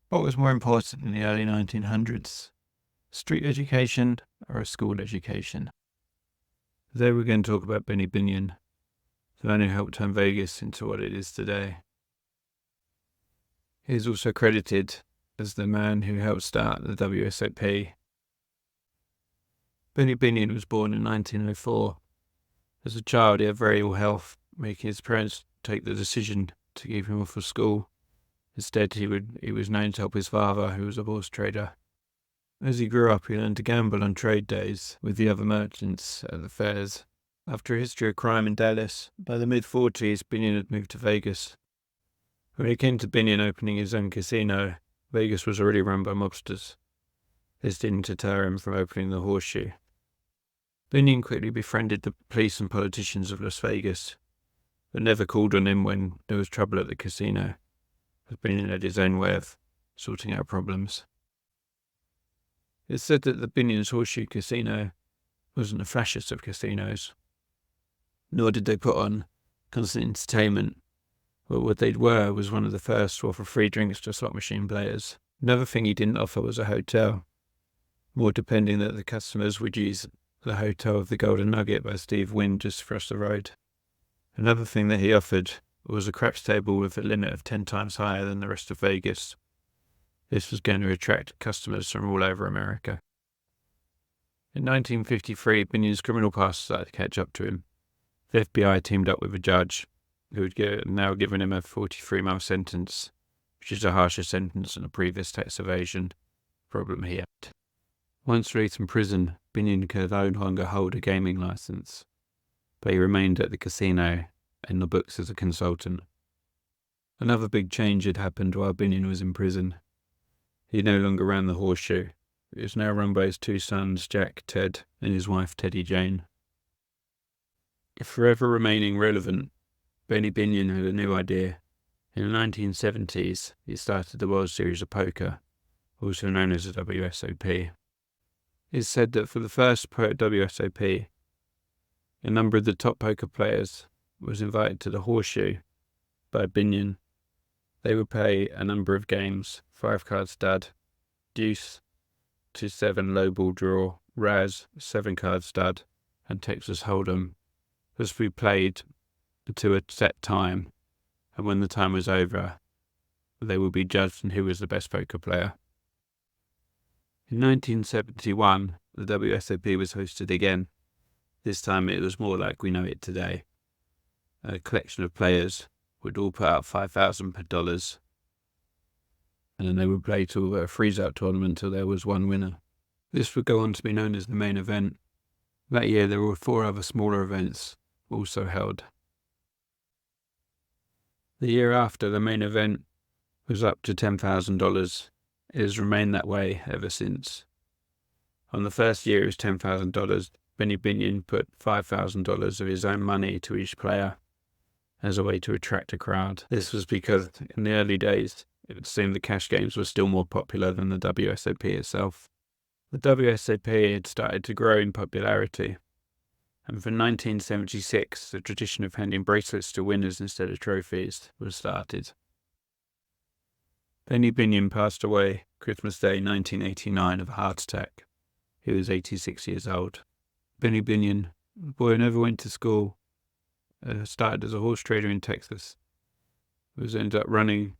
What was more important in the early 1900s? Street education or a school education? Today we're going to talk about Benny Binion, the man who helped turn Vegas into what it is today. He is also credited as the man who helped start the WSOP. Benny Binion was born in 1904. As a child, he had very ill health, making his parents take the decision to keep him off of school. Instead, he was known to help his father, who was a horse trader. As he grew up, he learned to gamble on trade days with the other merchants at the fairs. After a history of crime in Dallas, by the mid-40s, Binion had moved to Vegas. When it came to Binion opening his own casino, Vegas was already run by mobsters. This didn't deter him from opening the Horseshoe. Binion quickly befriended the police and politicians of Las Vegas, but never called on him when there was trouble at the casino, as Binion had his own way of sorting out problems. It's said that the Binion's Horseshoe Casino wasn't the flashiest of casinos, nor did they put on constant entertainment, but what they were was one of the first to offer free drinks to slot machine players. Another thing he didn't offer was a hotel, more depending that the customers would use the Hotel of the Golden Nugget by Steve Wynn just across the road. Another thing that he offered was a craps table with a limit of 10 times higher than the rest of Vegas. This was going to attract customers from all over America. In 1953, Binion's criminal past started to catch up to him. The FBI teamed up with a judge who had now given him a 43-month sentence, which is a harsher sentence than a previous tax evasion problem he had. Once released from prison, Binion could no longer hold a gaming license, but he remained at the casino in the books as a consultant. Another big change had happened while Binion was in prison. He no longer ran the Horseshoe. It was now run by his two sons, Jack, Ted, and his wife, Teddy Jane. Forever remaining relevant, Benny Binion had a new idea. In the 1970s, he started the World Series of Poker, also known as the WSOP. It's said that for the first WSOP, a number of the top poker players was invited to the Horseshoe by Binion. They would play a number of games: 5-card stud, deuce, 2-7 low ball draw, Raz, 7-card stud, and Texas Hold'em. This would be played to a set time, and when the time was over, they would be judged on who was the best poker player. In 1971, the WSOP was hosted again. This time it was more like we know it today. A collection of players would all put out $5,000 per dollars, and then they would play to a freeze-out tournament till there was one winner. This would go on to be known as the main event. That year there were 4 other smaller events also held. The year after, the main event was up to $10,000. It has remained that way ever since. On the first year it was $10,000. Benny Binion put $5,000 of his own money to each player as a way to attract a crowd. This was because in the early days, it seemed the cash games were still more popular than the WSOP itself. The WSOP had started to grow in popularity, and from 1976, the tradition of handing bracelets to winners instead of trophies was started. Benny Binion passed away Christmas Day 1989 of a heart attack. He was 86 years old. Benny Binion, the boy who never went to school, started as a horse trader in Texas. He ended up running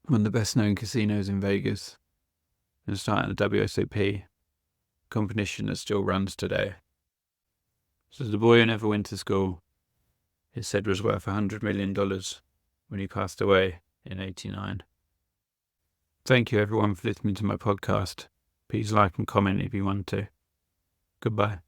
one of the best-known casinos in Vegas and starting the WSOP, competition that still runs today. So the boy who never went to school, it's said, was worth $100 million when he passed away in 1989. Thank you everyone for listening to my podcast. Please like and comment if you want to. Goodbye.